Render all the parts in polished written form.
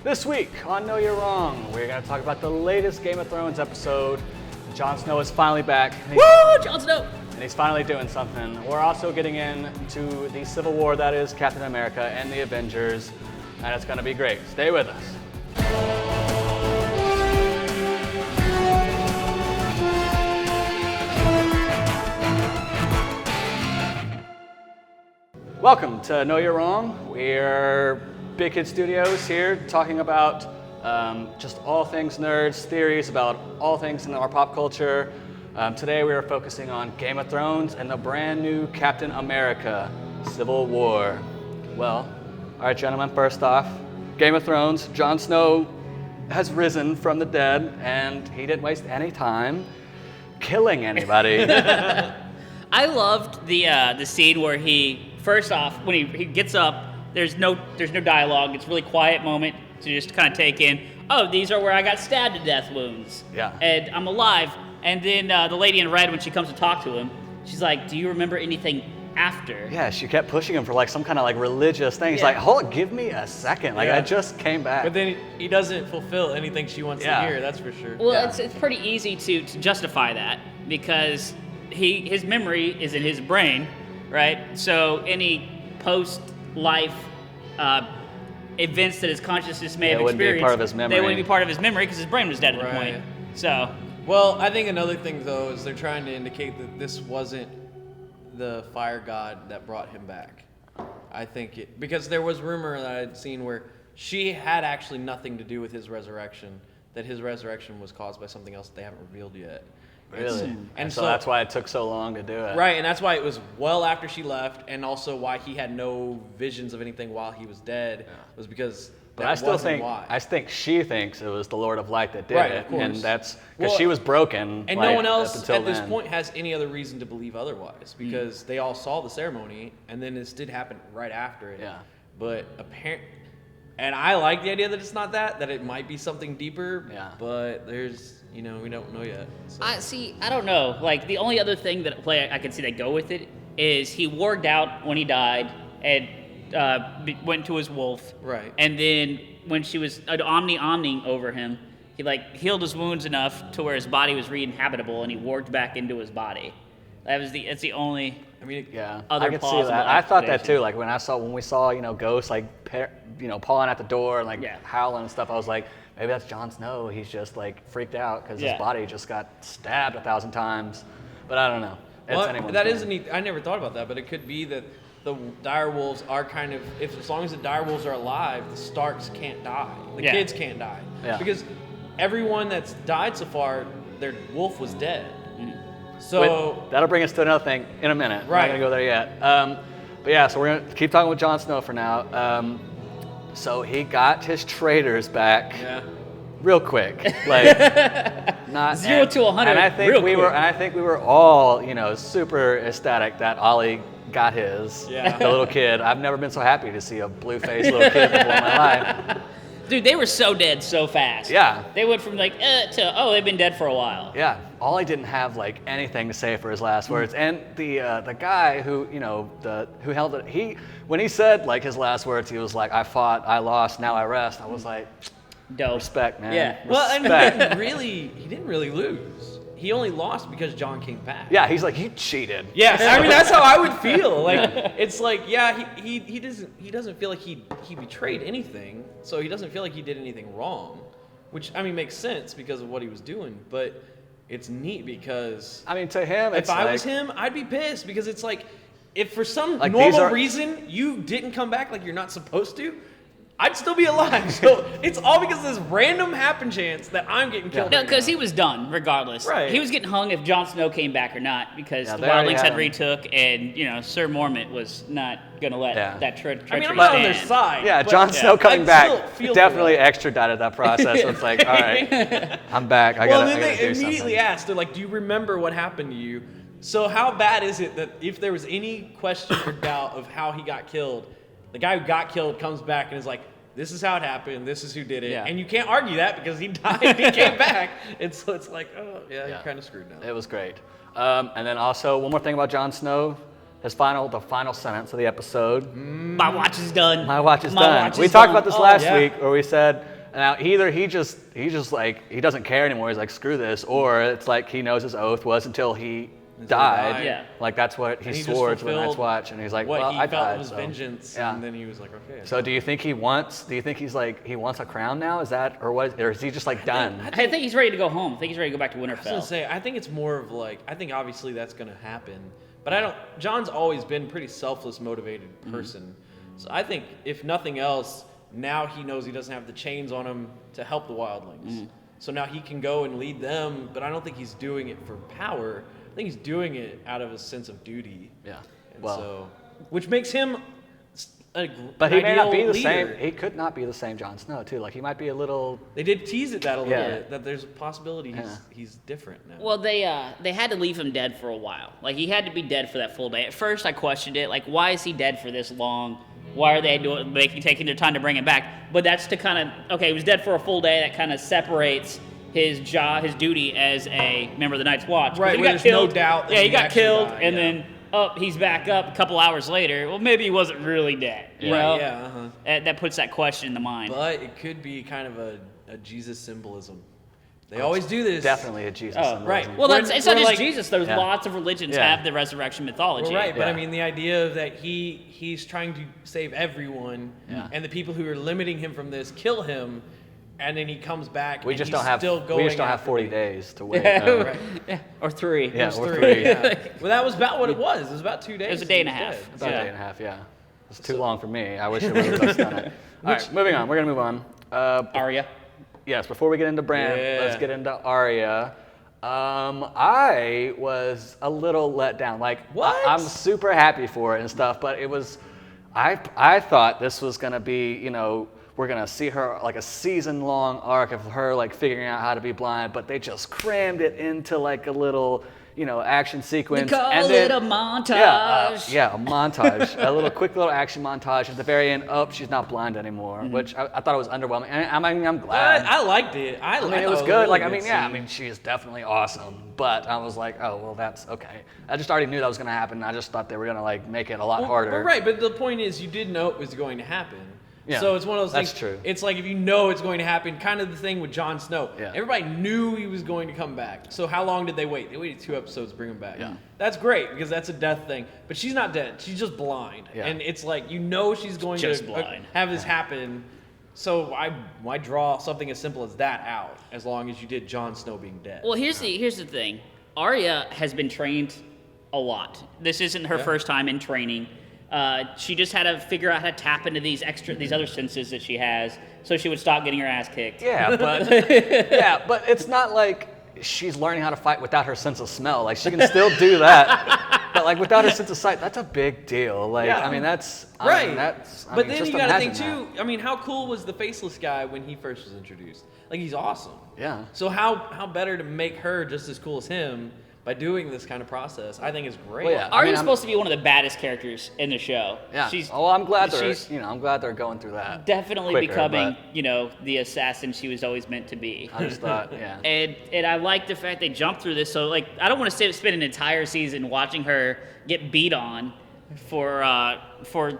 This week on Know You're Wrong, we're going to talk about the latest Game of Thrones episode. Jon Snow is finally back. Woo! Jon Snow! And he's finally doing something. We're also getting into the Civil War that is Captain America and the Avengers, and it's going to be great. Stay with us. Welcome to Know You're Wrong. We're Big Kid Studios here talking about just all things nerds, theories about all things in our pop culture. Today we are focusing on Game of Thrones and the brand new Captain America, Civil War. Well, all right, gentlemen, first off, Game of Thrones, Jon Snow has risen from the dead, and he didn't waste any time killing anybody. I loved the scene where first off, when he gets up, there's no dialogue. It's a really quiet moment to just kind of take in. Oh, these are where I got stabbed to death wounds. Yeah. And I'm alive. And then the lady in red, when she comes to talk to him, she's like, "Do you remember anything after?" Yeah, she kept pushing him for like some kind of like religious thing. He's like, "Hold, give me a second. Like I just came back." But then he doesn't fulfill anything she wants to hear. That's for sure. Well, it's pretty easy to justify that because his memory is in his brain, right? So any post-life events that his consciousness may have experienced, wouldn't be part of his memory. They wouldn't be part of his memory because his brain was dead at the point. So, well, I think another thing though is they're trying to indicate that this wasn't the fire god that brought him back. I think because there was rumor that I'd seen where she had actually nothing to do with his resurrection. That his resurrection was caused by something else that they haven't revealed yet. Really? And so that's why it took so long to do it. Right, and that's why it was well after she left, and also why he had no visions of anything while he was dead, was because But I still think she thinks it was the Lord of Light that did Right, it, of course. and that's because she was broken. And like, no one else at this then. point has any other reason to believe otherwise, because they all saw the ceremony, and then this did happen right after it. Yeah. But apparently, and I like the idea that it's not that it might be something deeper. Yeah. But there's, we don't know yet. So. I don't know. Like, the only other thing that I can see that go with it is he warged out when he died and went to his wolf. Right. And then when she was omning over him, he healed his wounds enough to where his body was re-inhabitable, and he warged back into his body. That's the only. I mean, other I could see plausible that. I thought that too. explanation. Like when we saw ghosts pawing at the door and howling and stuff. I was like, maybe that's Jon Snow. He's just freaked out because his body just got stabbed 1,000 times. But I don't know. I never thought about that, but it could be that the direwolves are kind of, as long as the direwolves are alive, the Starks can't die. The kids can't die. Yeah. Because everyone that's died so far, their wolf was dead. So that'll bring us to another thing in a minute. Right. We're not gonna go there yet. But yeah, so we're gonna keep talking with Jon Snow for now. So he got his traitors back real quick, not 0 to 100. And I think we were all super ecstatic that Olly got his. Yeah. The little kid. I've never been so happy to see a blue-faced little kid before in my life. Dude, they were so dead so fast. Yeah. They went from to they've been dead for a while. Yeah, Olly didn't have anything to say for his last words, and the guy who who held it, when he said his last words, he was like, "I fought, I lost, now I rest." I was like, dope. Respect, man. Yeah. well, and Respect. he didn't really lose. He only lost because Jon came back. Yeah, he's like, "You cheated." Yes, I mean that's how I would feel. It's he doesn't feel like he betrayed anything, so he doesn't feel like he did anything wrong, which I mean makes sense because of what he was doing. But it's neat because I mean, to him, if I was him, I'd be pissed because it's if for some normal reason you didn't come back like you're not supposed to, I'd still be alive. So it's all because of this random happen chance that I'm getting killed. No, because he was done regardless. Right. He was getting hung if Jon Snow came back or not because the wildlings had retook, and Sir Mormont was not gonna let that treachery stand. I'm not on their side. Yeah, Jon Snow coming I'd back still definitely extradited that process. So it's like, all right, I'm back. I gotta do they immediately something. asked, they're like, "Do you remember what happened to you?" So how bad is it that if there was any question or doubt of how he got killed, the guy who got killed comes back and is like, "This is how it happened. This is who did it." Yeah. And you can't argue that because he died. He came back. And so it's like, oh, yeah, you're kind of screwed now. It was great. And then also, one more thing about Jon Snow. The final sentence of the episode. My watch is done. My watch is done. We talked about this last week where we said Now either he just like he doesn't care anymore. He's like screw this, or it's like he knows his oath was until he died. Yeah. Like that's what he And he swore just to the Night's fulfilled Watch, and he's like, what well, he I felt died. was So. vengeance, Yeah. and then he was like, okay. So do you think he's like he wants a crown now? Is that or is he just like done? I think he's ready to go home. I think he's ready to go back to I was Winterfell. gonna say, I think it's more of like, I think obviously that's gonna happen, but I don't. John's always been a pretty selfless, motivated person, so I think if nothing else, now he knows he doesn't have the chains on him to help the wildlings, so now he can go and lead them. But I don't think he's doing it for power. I think he's doing it out of a sense of duty. Yeah. And Well, so, which makes him but he may not be the leader. same. He could not be the same Jon Snow too. Like he might be a little. They did tease it that a little Yeah. bit, that there's a possibility he's different now. Well, they had to leave him dead for a while. Like he had to be dead for that full day. At first, I questioned it. Like, why is he dead for this long? Why are they taking their time to bring him back? But that's to kind of okay. He was dead for a full day. That kind of separates his job, his duty as a member of the Night's Watch. Right, He where got there's no killed. doubt that Yeah, he he got actually killed, died, and yeah. then he's back up a couple hours later. Well, maybe he wasn't really dead. You know? Right, yeah, uh-huh. That puts that question in the mind. But it could be kind of a Jesus symbolism. They always do this. Definitely a Jesus. Oh, symbolism. right. Well, We're- it's not we're just like- Jesus. There's Yeah. lots of religions Yeah. have the resurrection mythology. Well, right, but I Yeah. mean the idea of that he's trying to save everyone, Yeah. and the people who are limiting him from this kill him, and then he comes back. We and just he's don't have. Still going We just don't have after 40 me. days to wait. Right. Yeah, or 3. Yeah, It was or 3. 3. Yeah. Well, that was about what it was. It was about 2 days. It was a and day he and a was half. dead. About Yeah. a day and a half. Yeah. It's too long for me. I wish it would have just done it. All right, moving on. We're gonna move on. Arya. Yes, before we get into Bran, let's Yeah. get into Arya. I was a little let down. Like, What? I'm super happy for it and stuff, but it was, I thought this was gonna be, we're gonna see her like a season-long arc of her like figuring out how to be blind, but they just crammed it into like a little, action sequence. They call and then, it a montage. Yeah, a montage, a little quick little action montage at the very end. Oh, she's not blind anymore, which I thought it was underwhelming. And I'm glad. I liked it. I mean, it was good. Like, she is definitely awesome. But I was like, oh, well, that's okay. I just already knew that was going to happen. I just thought they were going to like make it a lot harder. Well, right, but the point is, you did know it was going to happen. Yeah, So it's one of those that's things. true. It's like if you know it's going to happen, kind of the thing with Jon Snow. Yeah. Everybody knew he was going to come back. So how long did they wait? They waited 2 episodes to bring him back. Yeah. That's great because that's a death thing. But she's not dead. She's just blind. Yeah. And it's like she's going Just to blind. have this happen. So why draw something as simple as that out? As long as you did Jon Snow being dead. Well, here's the thing. Arya has been trained a lot. This isn't her first time in training. She just had to figure out how to tap into these other senses that she has, so she would stop getting her ass kicked. Yeah, but but it's not like she's learning how to fight without her sense of smell. Like she can still do that, but like without her sense of sight, that's a big deal. Like Yeah. I mean, that's Right. but then you gotta think too, I mean, how cool was the faceless guy when he first was introduced? Like, he's awesome. Yeah. So how better to make her just as cool as him by doing this kind of process? I think is great. Well, yeah. I Arya's mean, supposed to be one of the baddest characters in the show. Yeah. She's, I'm glad they're she's I'm glad they're going through that. definitely quicker, becoming, but the assassin she was always meant to be. I just thought, yeah. And I like the fact they jumped through this. So like I don't want to spend an entire season watching her get beat on for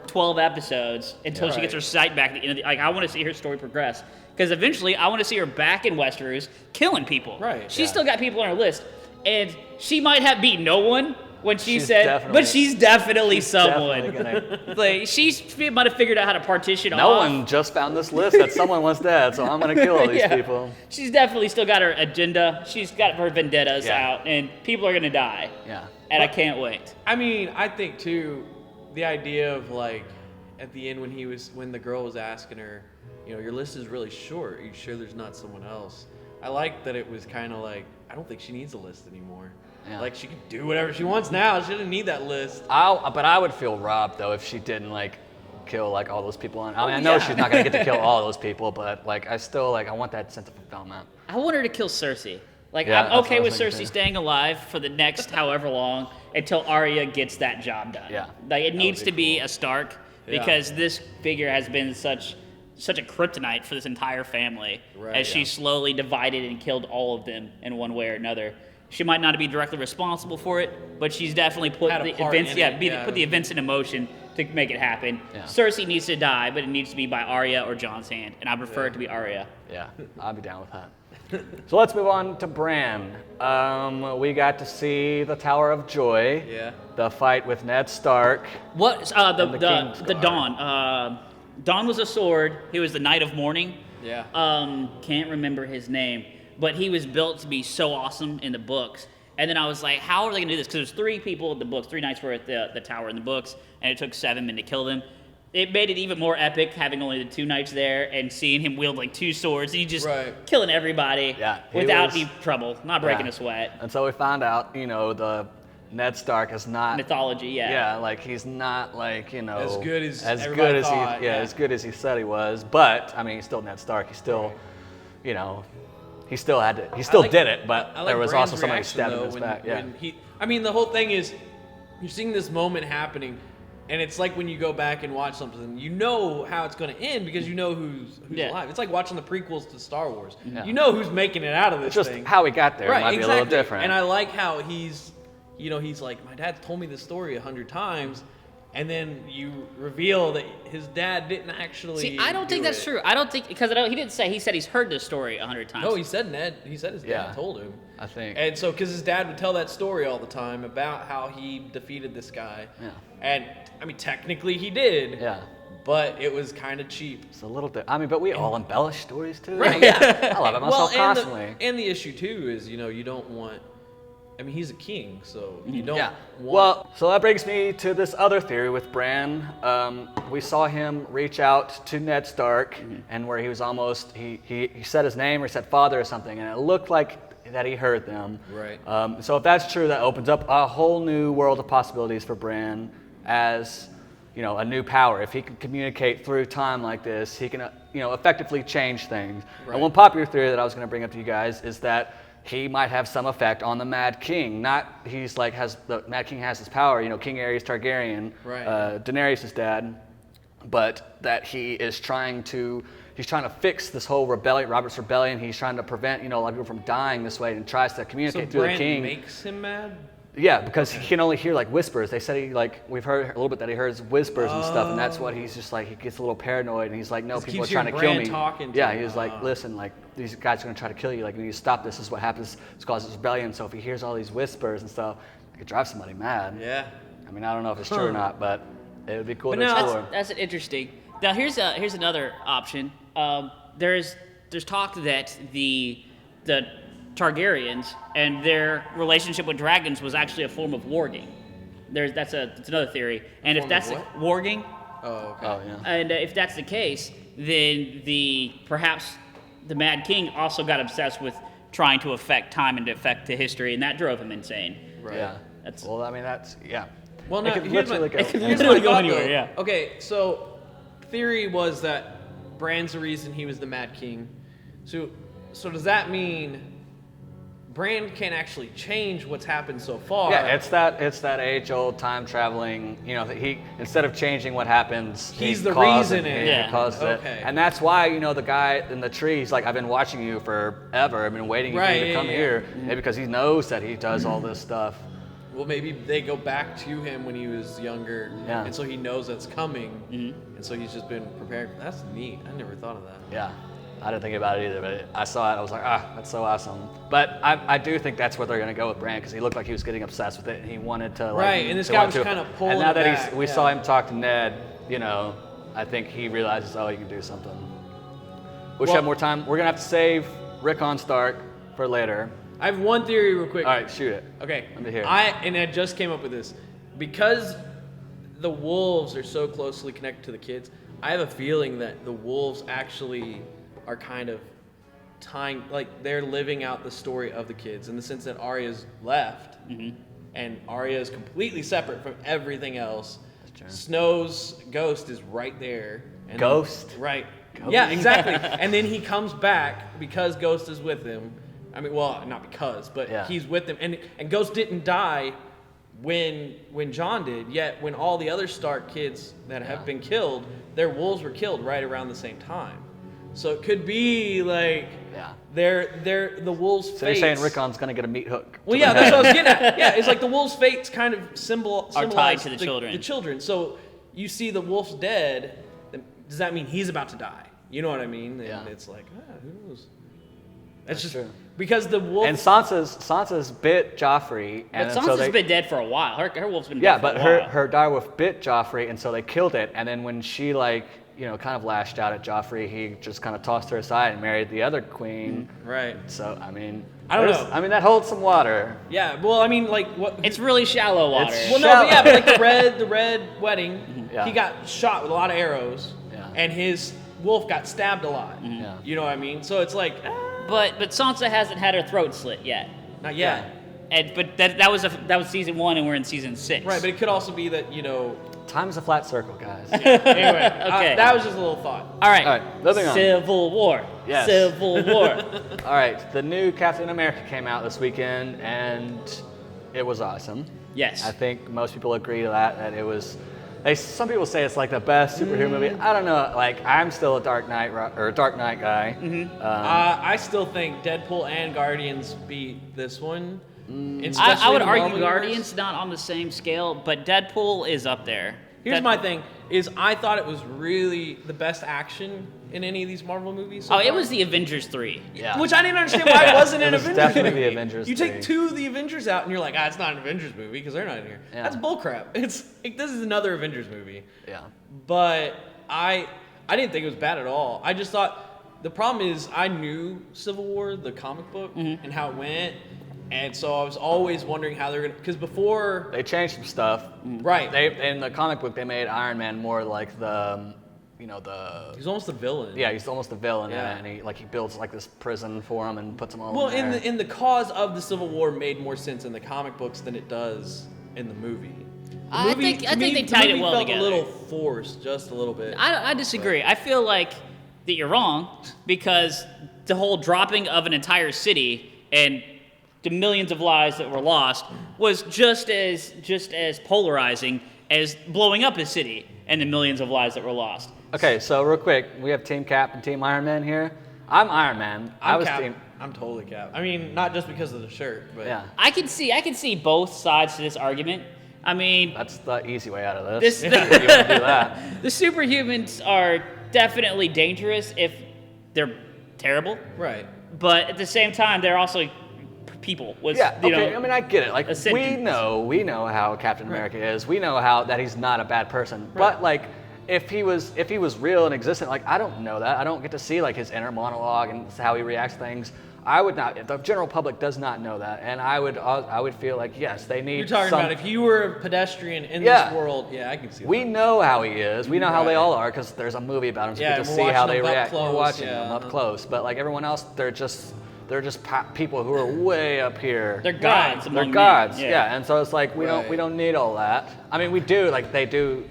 12 episodes until she gets her sight back at the end. Like I want to see her story progress because eventually I want to see her back in Westeros killing people. Right. She's still got people on her list, and she might have beat no one when she She's said, definitely- but she's definitely someone. Definitely gonna- Like she might have figured out how to partition no off. one just found this list that someone was dead, so I'm gonna kill all these Yeah. people. She's definitely still got her agenda. She's got her vendettas Yeah. out, and people are gonna die. Yeah. And I can't wait. I mean, I think too, the idea of like at the end when the girl was asking her, your list is really short. Are you sure there's not someone else? I like that it was kind of like, I don't think she needs a list anymore. Yeah. Like she can do whatever she wants now. She doesn't need that list. But I would feel robbed though if she didn't like kill like all those people. I mean, I know yeah. she's not gonna get to kill all those people, but like I still like I want that sense of fulfillment. I want her to kill Cersei. Like, Yeah, I'm that's okay what I with was Cersei thinking, too. staying alive for the next however long until Arya gets that job done. Yeah. Like, it That needs would be to be cool. a Stark Yeah. because this figure has been such a kryptonite for this entire family Right, as yeah. she slowly divided and killed all of them in one way or another. She might not be directly responsible for it, but she's definitely put Had a the part events, in it, yeah. put the events in motion to make it happen. Yeah. Cersei needs to die, but it needs to be by Arya or Jon's hand, and I prefer it to be Arya. Yeah, I'd be down with that. So let's move on to Bran. We got to see the Tower of Joy. Yeah. The fight with Ned Stark. What And the King's the Guard. Dawn? Dawn was a sword. He was the Knight of Mourning. Yeah. Can't remember his name, but he was built to be so awesome in the books. And then I was like, how are they gonna do this? Because there's 3 people in the books, 3 knights were at the tower in the books, and it took 7 men to kill them. It made it even more epic having only the 2 knights there and seeing him wield like 2 swords and he just killing everybody without any trouble, not breaking a sweat. And so we found out, the Ned Stark is not Mythology, Yeah, like he's not like as good as as everybody good as thought, he as good as he said he was. But I mean, he's still Ned Stark. He's still, he still had to. He still did it, but I like there was Bran's also somebody reaction, stabbing though, his when- back. Yeah. when I mean, the whole thing is, you're seeing this moment happening, and it's like when you go back and watch something, you know how it's going to end because you know who's alive. It's like watching the prequels to Star Wars. Yeah. You know who's making it out of this It's just thing. how he got there might be a little different. And I like how he's like, my dad told me this story 100 times, and then you reveal that his dad didn't actually. See, I don't think do that's it. true. I don't think, because he didn't say, he said he's heard this story 100 times. No, he said his Yeah. dad told him. I think. And so, because his dad would tell that story all the time about how he defeated this guy. Yeah. And, I mean, technically he did. Yeah. But it was kind of cheap. It's a little bit. I mean, but we all embellish stories too. Right, yeah. I love it myself and constantly. the issue, too, is, you don't want... I mean, he's a king, so you don't want... Well, so that brings me to this other theory with Bran. We saw him reach out to Ned Stark, and where he was almost he said his name or he said father or something, and it looked like that he heard them. Right. So if that's true, that opens up a whole new world of possibilities for Bran as a new power. If he can communicate through time like this, he can effectively change things. Right. And one popular theory that I was going to bring up to you guys is that he might have some effect on the Mad King. Not the Mad King has his power, King Aerys Targaryen, Right. Daenerys' dad, but that he is trying to fix this whole rebellion, Robert's rebellion. He's trying to prevent a lot of people from dying this way and tries to So communicate through Bran the king. makes him mad? Yeah, because he can only hear like whispers. They said we've heard a little bit that he hears whispers and stuff, and that's what he's just like. He gets a little paranoid, and he's like, "No, Just people are keeps trying to hearing kill Bran me." talking to Yeah, him. he was like, "Listen, like these guys are gonna try to kill you. Like we need to stop this. This is what happens. This causes rebellion. So if he hears all these whispers and stuff, it could drive somebody mad." Yeah. I mean, I don't know if it's true or not, but it would be cool But to now- explore. That's an interesting. Now here's another option. There's talk that the Targaryens and their relationship with dragons was actually a form of warging. That's another theory. And if Form that's of the, warging, Oh, okay. Oh yeah. and if that's the case, then perhaps the Mad King also got obsessed with trying to affect time and to affect the history, and that drove him insane. Right. Yeah. That's- Well, I mean, that's yeah. Well, It now, could here's my, literally go- here's literally my go thought, anywhere, though. yeah. Okay, so theory was that Bran's the reason he was the Mad King. So does that mean Bran can't actually change what's happened so far? Yeah, it's that age-old time traveling. That he instead of changing what happens, He's he the caused reason it. it- He Yeah. caused Okay. it, and that's why the guy in the tree. He's like, I've been watching you forever. I've been waiting for Right, you to yeah, come yeah. here, maybe because he knows that he does all this stuff. Well, maybe they go back to him when he was younger, Yeah. and so he knows that's coming, and so he's just been prepared. That's neat. I never thought of that. Yeah, I didn't think about it either, but I saw it. I was like, that's so awesome. But I do think that's where they're gonna go with Bran because he looked like he was getting obsessed with it, and he wanted to like. Right, and this he guy wanted was to- kinda pulling And now it that back, we yeah. saw him talk to Ned, I think he realizes, he can do something. We should Well- have more time. We're gonna have to save Rickon Stark for later. I have one theory real quick. All right, shoot it. Okay. Let me hear it. I just came up with this. Because the wolves are so closely connected to the kids, I have a feeling that the wolves actually are kind of tying, like they're living out the story of the kids in the sense that Arya's left, and Arya is completely separate from everything else. true. Snow's ghost is right there. And Ghost? Right. Ghost? Yeah, exactly. And then he comes back because Ghost is with him. I mean, well, not because, but Yeah. he's with them. And Ghost didn't die when Jon did. Yet when all the other Stark kids that have been killed, their wolves were killed right around the same time. So it could be like Yeah. they're the wolves' So you're fates. saying Rickon's gonna get a meat hook? Well, yeah, that's what I was getting at. Yeah, it's like the wolves' fates kind of symbolize tied to the children. The children. So you see the wolf's dead, then does that mean he's about to die? You know what I mean? And Yeah. it's like, who knows? That's just true. because the wolf. And Sansa's bit Joffrey, and But then Sansa's been dead for a while. Her wolf's been yeah, dead for but a while. her direwolf bit Joffrey, and so they killed it. And then when she like kind of lashed out at Joffrey, he just kind of tossed her aside and married the other queen. Right. So I mean, I don't there's- know. I mean, that holds some water. Yeah. Well, I mean, like what? It's really shallow water. Well, no, shallow. but yeah, but like the red wedding, Yeah. he got shot with a lot of arrows, Yeah. and his wolf got stabbed a lot. Yeah. You know what I mean? So it's like, But Sansa hasn't had her throat slit yet. not yet. But that was season 1, and we're in season 6. Right, but it could also be that Time's a flat circle, guys. Anyway, Okay. that was just a little thought. All right. All right, moving on. Civil War. Yes. Civil War. All right, the new Captain America came out this weekend, and it was awesome. Yes. I think most people agree to that it was. Some people say it's like the best superhero movie. I don't know. Like, I'm still a Dark Knight guy. I still think Deadpool and Guardians beat this one. I Especially would in the argue Marvel Guardians universe. not on the same scale, but Deadpool is up there. Here's my thing: is I thought it was really the best action in any of these Marvel movies. So Oh, it far. was the Avengers 3. Yeah. Which I didn't understand why it wasn't an It was Avengers definitely movie. the Avengers You take thing. 2 of the Avengers out, and you're like, it's not an Avengers movie because they're not in here. Yeah. That's bullcrap. It's like this is another Avengers movie. Yeah. But I didn't think it was bad at all. I just thought the problem is I knew Civil War, the comic book, and how it went, and so I was always wondering how they're gonna. Because before, They changed some stuff. right, In the comic book, they made Iron Man more like the. he's almost a villain. Yeah, he's almost a villain, Yeah. and he builds like this prison for him and puts them all. Well, in there. in the cause of the Civil War made more sense in the comic books than it does in the movie. The I think to me, they the tied it movie well felt together. a little forced, just a little bit. I disagree. I feel like that you're wrong because the whole dropping of an entire city and the millions of lives that were lost was just as polarizing as blowing up a city and the millions of lives that were lost. Okay, so real quick, we have Team Cap and Team Iron Man here. I'm Iron Man. I was Cap. Team. I'm totally Cap. I mean, not just because of the shirt, but Yeah, I can see both sides to this argument. I mean, that's the easy way out of this. this You want to do that? the superhumans are definitely dangerous if they're terrible, right. but at the same time they're also people with Yeah, you okay. know, I mean, I get it. Like, a we sentence. know how Captain America is. We know how that he's not a bad person. But like, if he was real and existent, like I don't know that. I don't get to see like his inner monologue and how he reacts to things. I would not. The general public does not know that, and I would feel like yes, they need. You're talking some, about if you were a pedestrian in Yeah. this world, yeah, I can see that. We know how he is. We know how they Right. all are because there's a movie about him, so Yeah, we get to we're see how watching they them up react. close, We're watching yeah. them up close, but like everyone else, they're just people who are way up here. they're gods They're among men. gods, yeah. And so it's like we Right. don't need all that. I mean, we do. Like they do.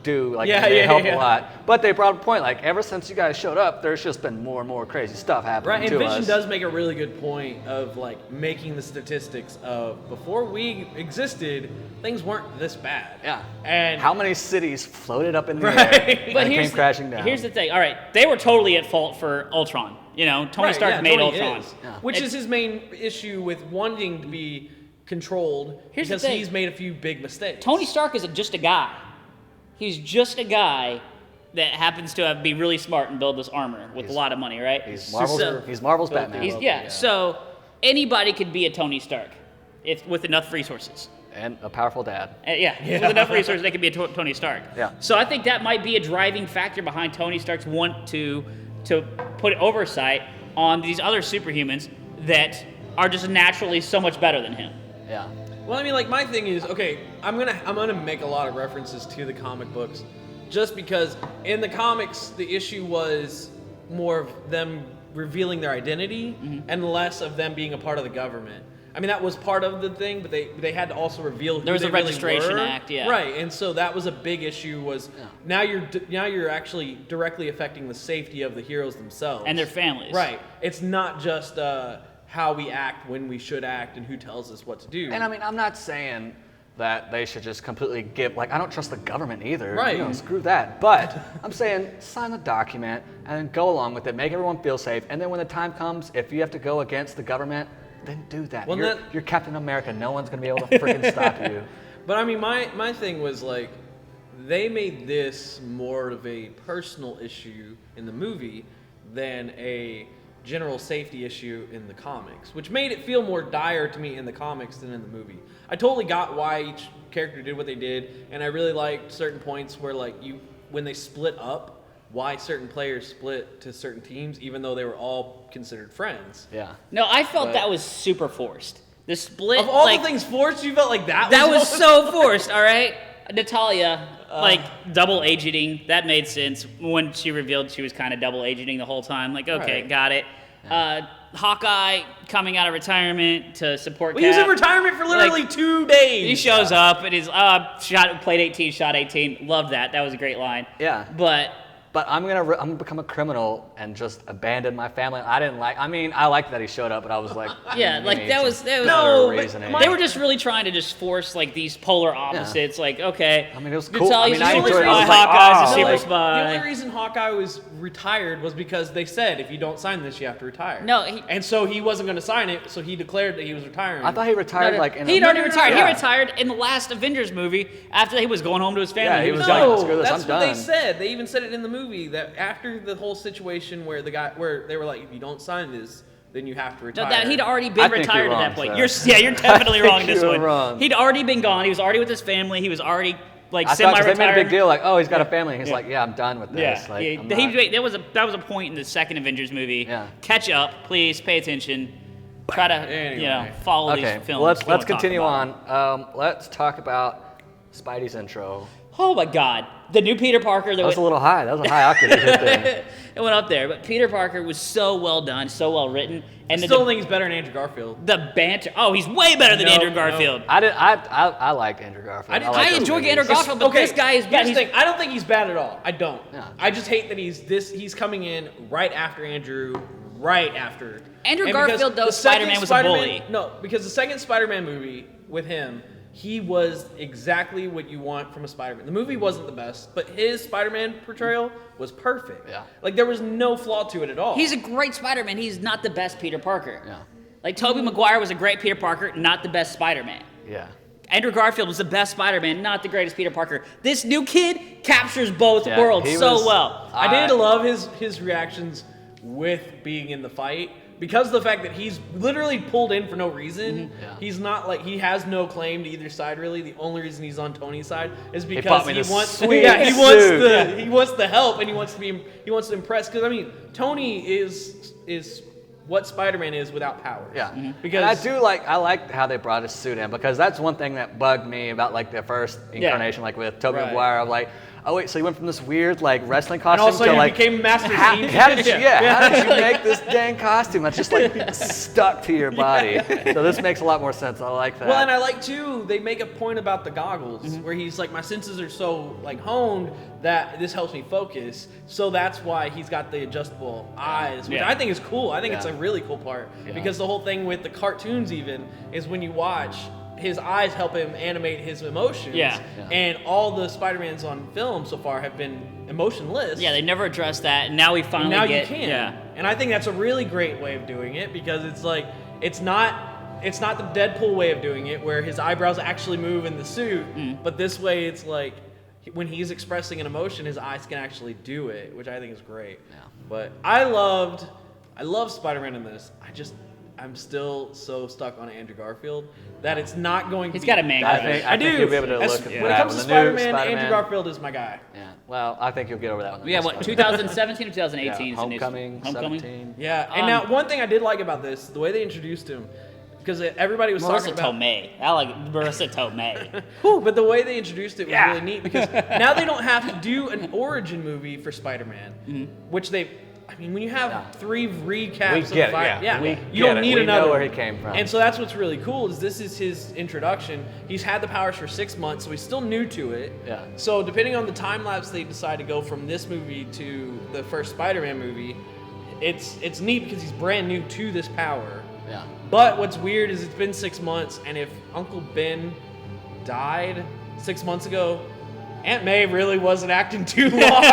Like Yeah, they yeah, help yeah. a lot. But they brought up a point. Like ever since you guys showed up, there's just been more and more crazy stuff happening Right, and to Vision us. does make a really good point of like making the statistics of before we existed, things weren't this bad. Yeah. And how many cities floated up in the Right. air But and here's came crashing down? Here's the thing. All right, they were totally at fault for Ultron. You know, Tony Right, Stark yeah, made Tony Ultron. is. Yeah. Which And- is his main issue with wanting to be controlled Here's the because thing. he's made a few big mistakes. Tony Stark is just a guy. He's just a guy that happens to be really smart and build this armor with a lot of money, right? He's So- Marvel's Batman. yeah. So anybody could be a Tony Stark if with enough resources. And a powerful dad. With enough resources, they could be a Tony Stark. Yeah. So I think that might be a driving factor behind Tony Stark's want to put oversight on these other superhumans that are just naturally so much better than him. Yeah. Well, I mean, like my thing is, okay, I'm gonna make a lot of references to the comic books, just because in the comics the issue was more of them revealing their identity and less of them being a part of the government. I mean, that was part of the thing, but they had to also reveal who There was they a really registration were. act, yeah. Right, and so that was a big issue. Was now you're actually directly affecting the safety of the heroes themselves And their families. Right, it's not just how we act when we should act and who tells us what to do. And I mean, I'm not saying that they should just completely give, like, I don't trust the government either. Right. You know, screw that. But I'm saying sign the document and go along with it, make everyone feel safe. And then when the time comes, if you have to go against the government, then do that. Well, You're Captain America. No one's going to be able to freaking stop you. But I mean, my thing was like, they made this more of a personal issue in the movie than a general safety issue in the comics, which made it feel more dire to me in the comics than in the movie. I totally got why each character did what they did, and I really liked certain points where when they split up, why certain players split to certain teams, even though they were all considered friends. Yeah. No, I felt that was super forced. The split Of all the things forced, you felt like that was so forced, all right? Natalia, double agenting, that made sense when she revealed she was kind of double agenting the whole time. Like, okay, Right. got it. Hawkeye coming out of retirement to support He was in Cap. retirement for literally 2 days. He shows up and he's played 18, shot 18. Loved that. That was a great line. Yeah. But I'm gonna become a criminal and just abandon my family. I liked that he showed up, but I was like, yeah, you like need that was some that was better No, but reasoning. They were just really trying to just force like these polar opposites. Like, okay, I mean, it was cool. Natalia's I a mean, I super enjoyed it. I spy, was like, Hawkeye's a oh, super like- spy. The only reason Hawkeye was retired was because they said if you don't sign this, you have to retire. No, and so he wasn't going to sign it, so he declared that he was retiring. I thought he retired He'd already retired. Yeah. He retired in the last Avengers movie after he was going home to his family. Yeah, he was done. like, No, screw this, that's I'm what they done. said. They even said it in the movie that after the whole situation where they were like, if you don't sign this, then you have to No, retire. that he'd already I been think retired you're at wrong, that point. sir. You're definitely wrong in think this you're one. wrong. He'd already been gone. He was already with his family. He was already like I thought 'cause they made a semi-retired. big deal, like, oh, he's got a family. He's like, yeah, I'm done with Yeah, this. Like, yeah. I'm That not- was a point in the second Avengers movie. Yeah. Catch up, please. Pay attention. Try to Anyway. follow Okay, these films. well, We let's won't talk continue about on. Let's talk about Spidey's intro. Oh my God, the new Peter Parker. That was a little high. That was a high octave thing. It went up there, but Peter Parker was so well done, so well written, and I still think he's better than Andrew Garfield. the banter. Oh, he's way better than No, Andrew no. Garfield. I liked Andrew Garfield. I enjoy Andrew Garfield, but this guy is bad. Here's the thing, I don't think he's bad at all. I don't. Yeah. I just hate that he's coming in right after Andrew, right after. Andrew And because Garfield, though, the second Spider-Man was a bully. No, because the second Spider-Man movie with him, he was exactly what you want from a Spider-Man. The movie wasn't the best, but his Spider-Man portrayal was perfect. Yeah. Like there was no flaw to it at all. He's a great Spider-Man. He's not the best Peter Parker. Yeah. Like Tobey Maguire was a great Peter Parker, not the best Spider-Man. Yeah. Andrew Garfield was the best Spider-Man, not the greatest Peter Parker. This new kid captures both Yeah, worlds he so was- well. I did love his reactions with being in the fight. Because of the fact that he's literally pulled in for no reason, Yeah. he's not like he has no claim to either side really. The only reason he's on Tony's side is bought because me he this wants sweet he suit. wants the help and he wants to impress. Because I mean, Tony is what Spider-Man is without powers. Yeah, Because and I like how they brought his suit in, because that's one thing that bugged me about like the first incarnation, like with Tobey Right. Maguire. I'm like, oh wait, so you went from this weird like wrestling and costume also to you like became Master how, Chief. how did you how did you make this dang costume that's just like stuck to your body? So this makes a lot more sense. I like that. Well, and I like too. They make a point about the goggles where he's like, my senses are so like honed that this helps me focus. So that's why he's got the adjustable eyes, which Yeah. I think is cool. I think it's Yeah. a really cool part Yeah. because the whole thing with the cartoons even is when you watch. His eyes help him animate his emotions. Yeah. And all the Spider-Mans on film so far have been emotionless. Yeah, they never addressed that, and now we finally Now get. you can. Yeah. And I think that's a really great way of doing it because it's like it's not the Deadpool way of doing it where his eyebrows actually move in the suit, but this way it's like when he's expressing an emotion, his eyes can actually do it, which I think is great. Yeah. But I love Spider-Man in this. I'm still so stuck on Andrew Garfield that it's not going to He's be. got a man I crush. think I do. you'll be able to As- look at when that it comes to with the new Spider-Man, Andrew Spider-Man. Garfield is my guy. Yeah. Well, I think you'll get over that one. Yeah, what, 2017 or 2018 Yeah, is the new Homecoming, Homecoming? 17. Yeah, and now one thing I did like about this, the way they introduced him, because everybody was talking Marissa about. Tomei. I like Marissa Tomei. Whew, but the way they introduced it was Yeah. really neat because now they don't have to do an origin movie for Spider-Man, which they. I mean, when you have Yeah. 3 recaps We of get it, fight, yeah. We you get don't it. need We another. know where one. he came from. And so that's what's really cool is this is his introduction. He's had the powers for 6 months, so he's still new to it. Yeah. So depending on the time lapse they decide to go from this movie to the first Spider-Man movie, it's neat because he's brand new to this power. Yeah. But what's weird is it's been 6 months, and if Uncle Ben died 6 months ago, Aunt May really wasn't acting too long.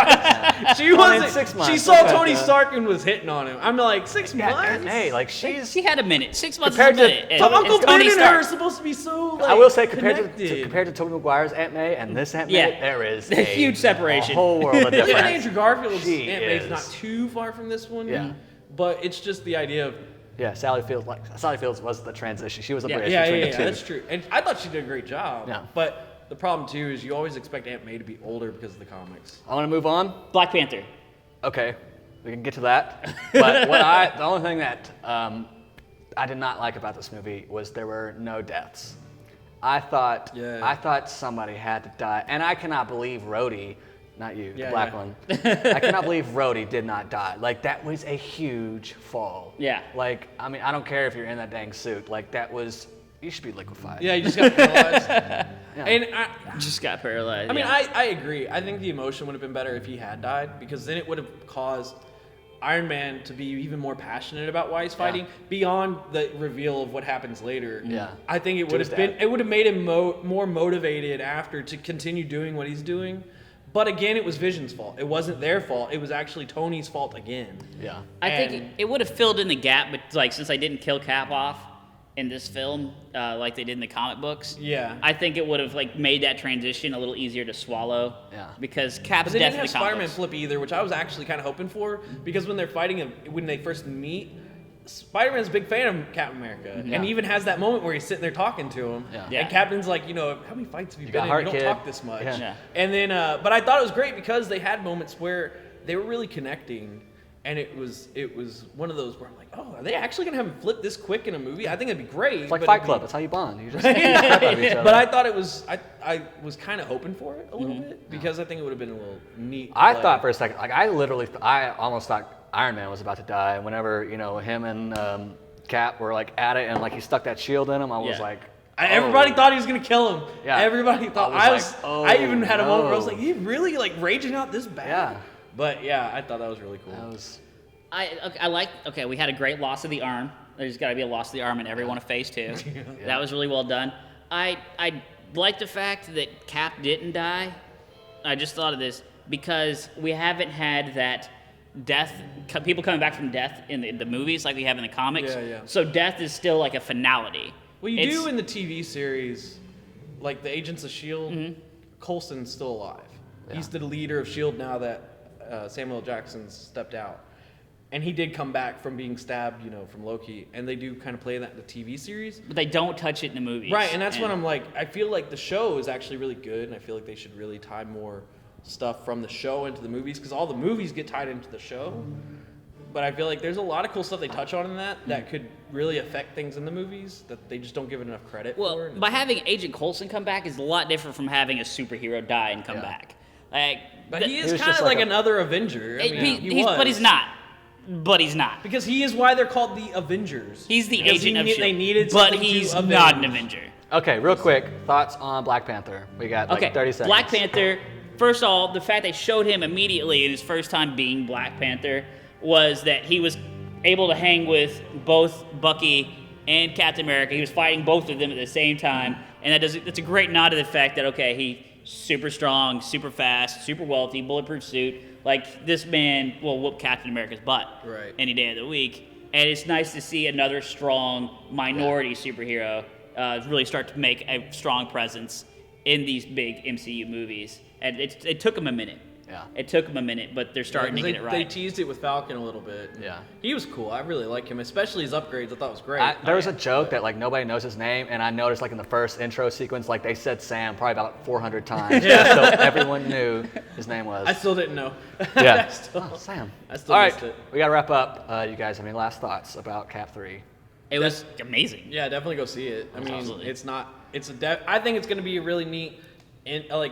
She Well, in wasn't. 6 months, She saw look at Tony that. Stark and was hitting on him. I'm like 6 months. Aunt May, like she's. She had a minute. 6 months Compared is a to minute. But Uncle It's Ben Tony and her Stark. are supposed to be so. Like, I will say compared connected. to Tobey Maguire's Aunt May and this Aunt May, Yeah. there is A huge separation. A whole world of Even difference. Andrew Garfield's She Aunt May's is. not too far from this one. Yeah. But it's just the idea of. Yeah, Sally Fields was the transition. She was a Yeah. bridge Yeah, between the two. that's true. And I thought she did a great job. Yeah. But the problem too is you always expect Aunt May to be older because of the comics. I want to move on. Black Panther. Okay, we can get to that. But the only thing that I did not like about this movie was there were no deaths. I thought somebody had to die, and I cannot believe Rhodey, not you, the black one. I cannot believe Rhodey did not die. Like that was a huge fall. Yeah. Like I mean, I don't care if you're in that dang suit. Like that was. You should be liquefied. Yeah, you just got paralyzed. Yeah. And Just got paralyzed. I mean, yeah. I agree. I think the emotion would have been better if he had died because then it would have caused Iron Man to be even more passionate about why he's fighting beyond the reveal of what happens later. Yeah. I think it To would his have been dad. it would have made him more motivated after to continue doing what he's doing. But again, it was Vision's fault. It wasn't their fault. It was actually Tony's fault again. Yeah. I think And- it would have filled in the gap, but like since I didn't kill Cap off in this film, like they did in the comic books. Yeah. I think it would have like made that transition a little easier to swallow. Yeah. Because Cap's But they death didn't in have the comic Spider-Man books. flip either, which I was actually kind of hoping for because when they're fighting him, when they first meet, Spider-Man's a big fan of Captain America, Yeah. and he even has that moment where he's sitting there talking to him, Yeah. Yeah. and Captain's like, how many fights have you got been in? heart, You don't kid. talk this much. Yeah. Yeah. And then, but I thought it was great because they had moments where they were really connecting, and it was one of those where I'm like, oh, are they actually gonna have him flip this quick in a movie? I think it'd be great. It's like but Fight it'd be- Club. That's how you bond. You just crap out of each other. But I thought it was, I was kind of hoping for it a little bit because I think it would have been a little neat. I play. thought for a second, like I almost thought Iron Man was about to die. Whenever him and Cap were like at it, and like he stuck that shield in him, I was Yeah. like, Everybody thought he was gonna kill him. Yeah. Everybody thought. I I was was. like, oh, I even had a moment where I was no. like, "He really like raging out this bad." Yeah. But yeah, I thought that was really cool. that was. We had a great loss of the arm. There's got to be a loss of the arm in every one of Phase 2. That was really well done. I like the fact that Cap didn't die. I just thought of this because we haven't had that death, people coming back from death in the movies like we have in the comics. Yeah, yeah. So death is still like a finality. Well, you It's- do in the TV series, like the Agents of Shield. Coulson's still alive. He's the leader of Shield now that Samuel L. Jackson's stepped out, and he did come back from being stabbed, from Loki. And they do kind of play that in the TV series. But they don't touch it in the movies. Right, and that's what I'm like. I feel like the show is actually really good, and I feel like they should really tie more stuff from the show into the movies because all the movies get tied into the show. But I feel like there's a lot of cool stuff they touch on in that could really affect things in the movies that they just don't give it enough credit Well, for. by having Agent Coulson come back is a lot different from having a superhero die and come Yeah. back. Like, But he He is was kind just of like like a- another Avenger. I mean, he was. but he's not. But he's not. Because he is why they're called the Avengers. He's the Because agent of They S.H.I.E.L.D., needed but something to he's avenge. not an Avenger. Okay, real quick, thoughts on Black Panther. We got like Okay, 30 seconds. Black Panther. First of all, the fact they showed him immediately in his first time being Black Panther was that he was able to hang with both Bucky and Captain America. He was fighting both of them at the same time, and that's a great nod to the fact that he's super strong, super fast, super wealthy, bulletproof suit. Like this man will whoop Captain America's butt Right. any day of the week, and it's nice to see another strong minority superhero really start to make a strong presence in these big MCU movies. And it took them a minute. Yeah. It took them a minute, but they're starting to They, get it they right. teased it with Falcon a little bit. Yeah. He was cool. I really like him, especially his upgrades. I thought was great. There was a joke that like nobody knows his name, and I noticed like in the first intro sequence, like they said Sam probably about 400 times, so everyone knew his name was. I still didn't know. Yeah. I still- Oh, Sam. I still All right, missed it. we gotta wrap up. You guys have any last thoughts about Cap 3? It was amazing. Yeah, definitely go see it. I mean, Absolutely. it's not. It's a. I think it's going to be a really neat,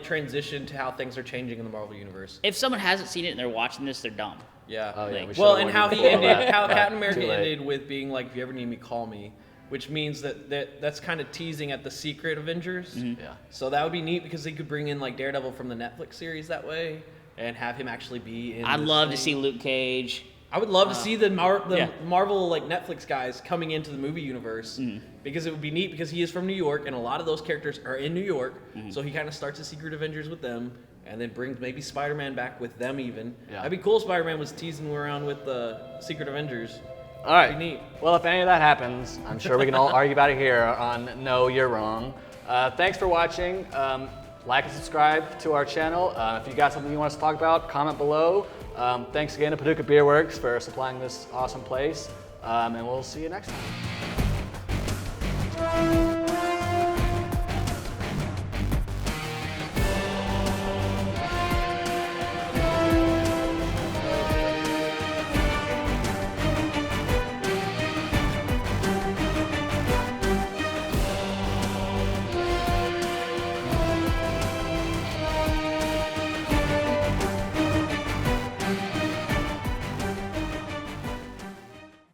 transition to how things are changing in the Marvel universe. If someone hasn't seen it and they're watching this, they're dumb. Yeah. Oh yeah. Like- We Well, should've and how warned he you before ended, that, how but Captain too America late. ended with being like, "If you ever need me, call me," which means that's kind of teasing at the Secret Avengers. Yeah. So that would be neat because they could bring in like Daredevil from the Netflix series that way and have him actually be in. I'd this love to thing. see Luke Cage. I would love to see the Yeah. Marvel like Netflix guys coming into the movie universe because it would be neat because he is from New York and a lot of those characters are in New York. So he kind of starts the Secret Avengers with them and then brings maybe Spider-Man back with them even. Yeah. That'd be cool. Spider-Man was teasing around with the Secret Avengers. All right. Pretty neat. Well, if any of that happens, I'm sure we can all argue about it here on No, You're Wrong. Thanks for watching. Like and subscribe to our channel. If you got something you want us to talk about, comment below. Thanks again to Paducah Beer Works for supplying this awesome place. And we'll see you next time.